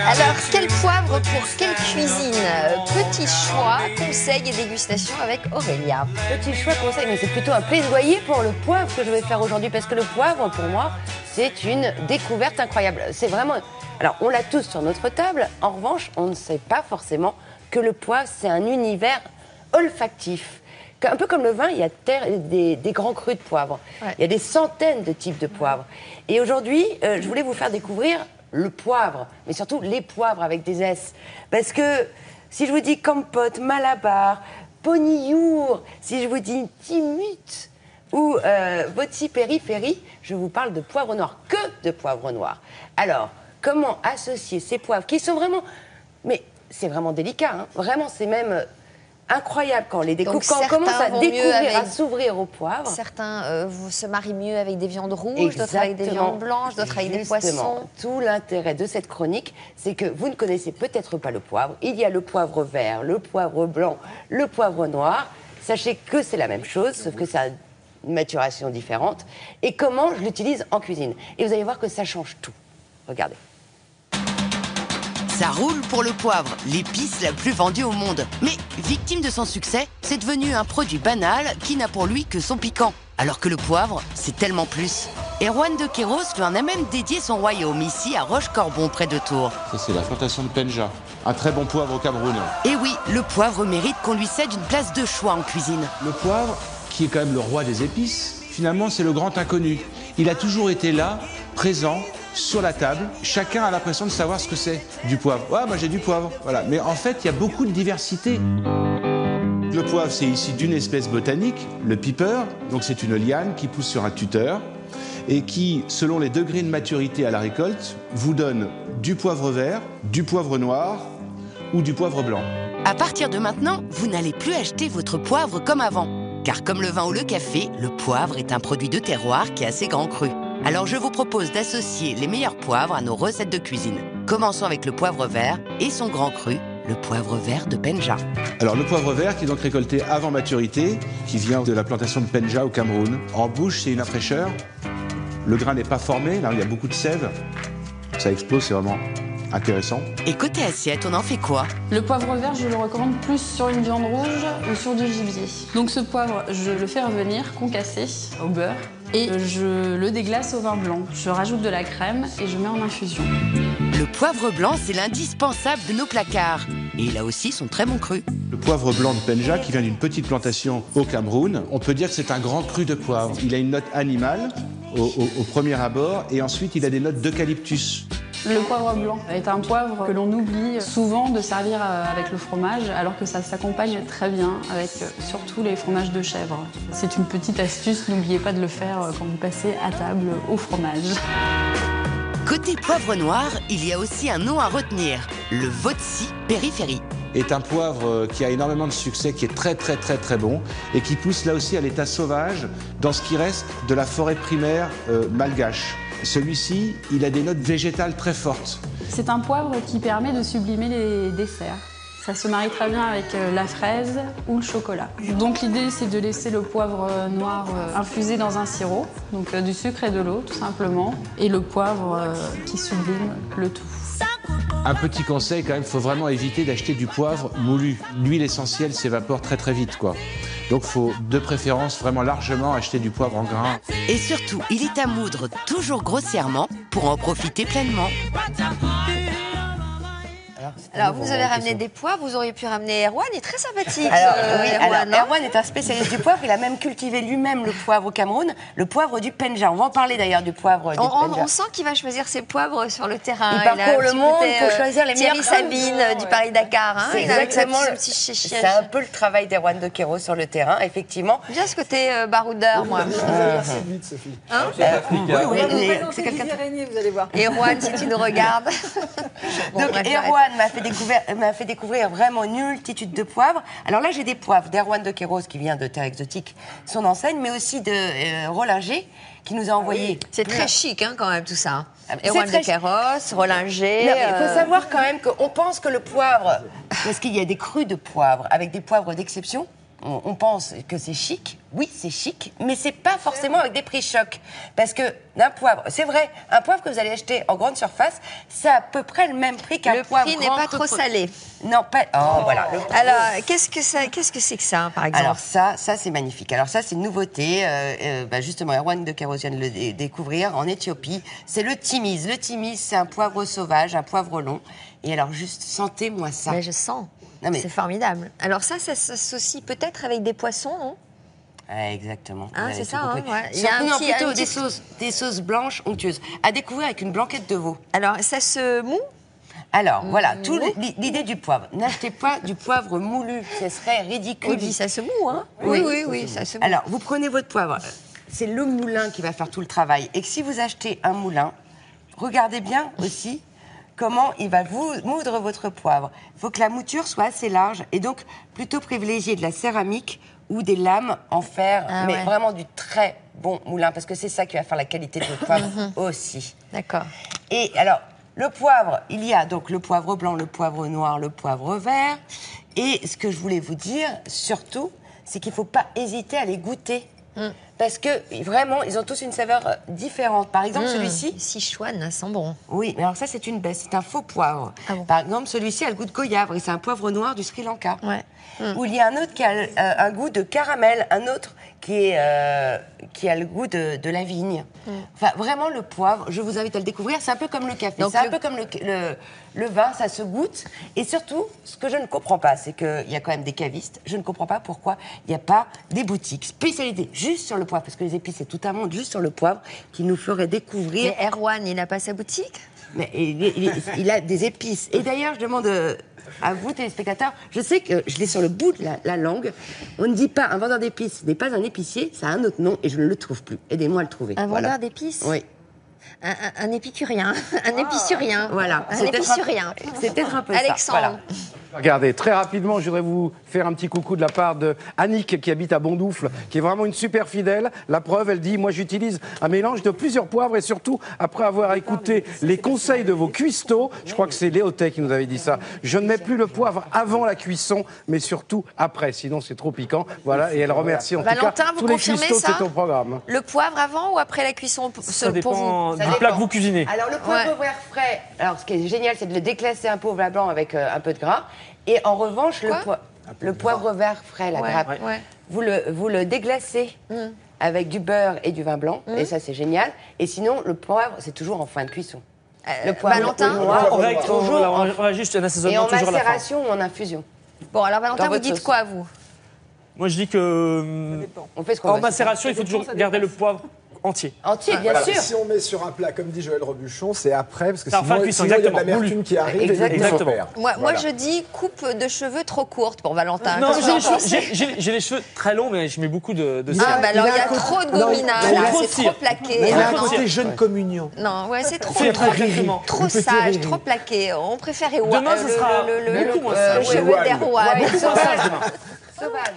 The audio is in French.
Alors, quel poivre pour quelle cuisine? Petit choix, conseils et dégustation avec Aurélia. Petit choix, conseil, mais c'est plutôt un plaidoyer pour le poivre que je vais faire aujourd'hui, parce que le poivre, pour moi, c'est une découverte incroyable. C'est vraiment... Alors, on l'a tous sur notre table. En revanche, on ne sait pas forcément que le poivre, c'est un univers olfactif. Un peu comme le vin, il y a des grands crus de poivre. Ouais. Il y a des centaines de types de poivre. Et aujourd'hui, je voulais vous faire découvrir le poivre, mais surtout les poivres avec des S. Parce que si je vous dis compote, malabar, poniour, si je vous dis timut ou boti périphérie, je vous parle de poivre noir, que de poivre noir. Alors, comment associer ces poivres qui sont vraiment... Mais c'est vraiment délicat, hein. Vraiment, c'est même... incroyable quand on les découvre, quand on commence à découvrir, à s'ouvrir au poivre. Certains se marient mieux avec des viandes rouges, d'autres avec des viandes blanches, d'autres avec des poissons. Tout l'intérêt de cette chronique, c'est que vous ne connaissez peut-être pas le poivre. Il y a le poivre vert, le poivre blanc, le poivre noir. Sachez que c'est la même chose, sauf que ça a une maturation différente. Et comment je l'utilise en cuisine. Et vous allez voir que ça change tout. Regardez. Ça roule pour le poivre, l'épice la plus vendue au monde. Mais victime de son succès, c'est devenu un produit banal qui n'a pour lui que son piquant. Alors que le poivre, c'est tellement plus. Erwan de Queiroz lui en a même dédié son royaume, ici à Roche-Corbon, près de Tours. Ça, c'est la plantation de Penja. Un très bon poivre au Cameroun. Et oui, le poivre mérite qu'on lui cède une place de choix en cuisine. Le poivre, qui est quand même le roi des épices, finalement, c'est le grand inconnu. Il a toujours été là, présent, sur la table, chacun a l'impression de savoir ce que c'est du poivre. Ouais, moi j'ai du poivre, voilà. Mais en fait, il y a beaucoup de diversité. Le poivre, c'est issu d'une espèce botanique, le piper. Donc c'est une liane qui pousse sur un tuteur et qui, selon les degrés de maturité à la récolte, vous donne du poivre vert, du poivre noir ou du poivre blanc. À partir de maintenant, vous n'allez plus acheter votre poivre comme avant. Car comme le vin ou le café, le poivre est un produit de terroir qui a ses grands crus. Alors je vous propose d'associer les meilleurs poivres à nos recettes de cuisine. Commençons avec le poivre vert et son grand cru, le poivre vert de Penja. Alors le poivre vert qui est donc récolté avant maturité, qui vient de la plantation de Penja au Cameroun. En bouche, c'est une fraîcheur. Le grain n'est pas formé, là il y a beaucoup de sève. Ça explose, c'est vraiment intéressant. Et côté assiette, on en fait quoi? Le poivre vert, je le recommande plus sur une viande rouge ou sur du gibier. Donc ce poivre, je le fais revenir concassé au beurre et je le déglace au vin blanc. Je rajoute de la crème et je mets en infusion. Le poivre blanc, c'est l'indispensable de nos placards. Et il a aussi son très bon cru. Le poivre blanc de Penja, qui vient d'une petite plantation au Cameroun, on peut dire que c'est un grand cru de poivre. Il a une note animale au premier abord et ensuite il a des notes d'eucalyptus. Le poivre blanc est un poivre que l'on oublie souvent de servir avec le fromage, alors que ça s'accompagne très bien avec surtout les fromages de chèvre. C'est une petite astuce, n'oubliez pas de le faire quand vous passez à table au fromage. Côté poivre noir, il y a aussi un nom à retenir, le boti périphérie. Est un poivre qui a énormément de succès, qui est très bon et qui pousse là aussi à l'état sauvage dans ce qui reste de la forêt primaire malgache. Celui-ci, il a des notes végétales très fortes. C'est un poivre qui permet de sublimer les desserts. Ça se marie très bien avec la fraise ou le chocolat. Donc l'idée, c'est de laisser le poivre noir infusé dans un sirop, donc du sucre et de l'eau tout simplement, et le poivre qui sublime le tout. Un petit conseil quand même, il faut vraiment éviter d'acheter du poivre moulu. L'huile essentielle s'évapore très vite, quoi. Donc il faut de préférence vraiment largement acheter du poivre en grains. Et surtout, il est à moudre toujours grossièrement pour en profiter pleinement. Alors, vous avez ramené des poivres, vous auriez pu ramener Erwan, il est très sympathique. Erwan est un spécialiste du poivre, il a même cultivé lui-même le poivre au Cameroun, le poivre du Penja. On va en parler d'ailleurs du poivre du Penja. On sent qu'il va choisir ses poivres sur le terrain. Il parcourt le monde pour choisir les meilleurs. Thierry Sabine du Paris-Dakar. C'est exactement c'est un peu le travail d'Erwan de Queiroz sur le terrain, effectivement. Bien ce côté baroudeur, moi. Merci vite, Sophie. Oui, c'est quelqu'un vous allez voir. Erwan, si tu nous regardes. Donc Erwan m'a fait découvrir vraiment une multitude de poivres. Alors là, j'ai des poivres d'Erwan de Queiroz qui vient de Terre Exotique, son enseigne, mais aussi de Rollinger qui nous a envoyé. C'est très chic quand même tout ça. Erwan de Queiroz, Rollinger. Il faut savoir quand même qu'on pense que le poivre, parce qu'il y a des crus de poivre avec des poivres d'exception, on pense que c'est chic. Oui, c'est chic, mais c'est pas forcément avec des prix chocs. Parce que d'un poivre, c'est vrai, un poivre que vous allez acheter en grande surface, c'est à peu près le même prix qu'un poivre. Le prix n'est pas trop salé. Non, pas. Oh, voilà. Alors, qu'est-ce que c'est que ça, par exemple? Alors ça c'est magnifique. Alors ça, c'est une nouveauté. Justement, Erwan de Kéros vient de le découvrir en Éthiopie. C'est le timiz. Le timiz, c'est un poivre sauvage, un poivre long. Et alors, juste, sentez-moi ça. Mais je sens. Non, mais- C'est formidable. Alors ça s'associe peut-être avec des poissons, non? Ah, exactement. Ah, Vous avez c'est tout ça, compris. hein, ouais. Il y a Surtout, un non, petit- plutôt un petit- des sauces blanches onctueuses. À découvrir avec une blanquette de veau. Alors, ça se moue? Alors, voilà, l'idée du poivre. N'achetez pas du poivre moulu, ce serait ridicule. Oui, ça se moue, hein? Oui, ça se moue. Alors, vous prenez votre poivre. C'est le moulin qui va faire tout le travail. Et que si vous achetez un moulin, regardez bien aussi comment il va vous moudre votre poivre. Il faut que la mouture soit assez large et donc plutôt privilégier de la céramique ou des lames en fer, Ah mais ouais. vraiment du très bon moulin parce que c'est ça qui va faire la qualité de votre poivre aussi. D'accord. Et alors, le poivre, il y a donc le poivre blanc, le poivre noir, le poivre vert. Et ce que je voulais vous dire, surtout, c'est qu'il ne faut pas hésiter à les goûter. Parce que vraiment, ils ont tous une saveur différente. Par exemple, celui-ci, Sichuan, sent bon. oui, mais alors ça, c'est une baisse, c'est un faux poivre. Ah bon. Par exemple, celui-ci a le goût de goyave et c'est un poivre noir du Sri Lanka. Ouais. Ou il y a un autre qui a un goût de caramel, un autre qui a le goût de la vigne. Enfin, vraiment, le poivre, je vous invite à le découvrir. C'est un peu comme le café, Donc c'est un peu comme le vin, ça se goûte. Et surtout, ce que je ne comprends pas, c'est qu'il y a quand même des cavistes. Je ne comprends pas pourquoi il n'y a pas des boutiques spécialisées juste sur le poivre, parce que les épices, c'est tout un monde juste sur le poivre qui nous ferait découvrir. Mais Erwan, il n'a pas sa boutique? Mais il a des épices. Et d'ailleurs, je demande à vous, téléspectateurs, je sais que je l'ai sur le bout de la langue. On ne dit pas un vendeur d'épices n'est pas un épicier, ça a un autre nom et je ne le trouve plus. Aidez-moi à le trouver. Un Voilà. vendeur d'épices? Oui. Un épicurien. Un épicurien. Voilà. Un C'est peut-être épicurien. C'est peut-être un peu ça. Alexandre. Voilà. Regardez, très rapidement, je voudrais vous faire un petit coucou de la part de Annick qui habite à Bondoufle, qui est vraiment une super fidèle. La preuve, elle dit, moi j'utilise un mélange de plusieurs poivres et surtout, après avoir écouté les conseils de vos cuistots, je crois que c'est Léoté qui nous avait dit ça, je ne mets plus le poivre avant la cuisson, mais surtout après, sinon c'est trop piquant. Voilà, et elle remercie en Valentin, tout cas vous tous les confirmez cuistots ça de ton programme. Le poivre avant ou après la cuisson Ça pour dépend vous? du Ça plat dépend. que vous cuisinez. Alors, le poivre vert frais, alors ce qui est génial, c'est de le déclasser un peu au vin blanc avec un peu de gras. Et en revanche, le poivre vert frais, la Ouais, grappe, ouais. vous le déglacez avec du beurre et du vin blanc. Et ça, c'est génial. Et sinon, le poivre, c'est toujours en fin de cuisson. Le poivre Valentin noir, On va, toujours on va juste un et assaisonnement en toujours à la fin. macération ou en infusion. Bon, alors Valentin, Dans vous votre dites sauce. quoi, vous? Moi, je dis que On fait ce qu'on en veut. macération, il faut toujours garder le poivre entier. Entier, bien Voilà, sûr. si on met sur un plat, comme dit Joël Robuchon, c'est après, parce que C'est en fin de cuisson, sinon il y a de exactement. l'amertume qui arrive et Exactement. il faut faire. Moi, Voilà. je dis coupe de cheveux trop courte pour Valentin. Non, Qu'est-ce que vous en pensez? j'ai les cheveux très longs, mais je mets beaucoup de Ah, bah alors il a il y a un côté- trop de non, gominage, il a- là, trop c'est de cire. trop plaqué. Il a un Non, côté jeune communion. non, ouais, c'est trop, C'est trop, exactement. trop Le petit sage, riri. trop plaqué. On préfère Demain, ce sera beaucoup moins sage. le cheveu Joël. d'Erwan. Sauvage. Sauvage.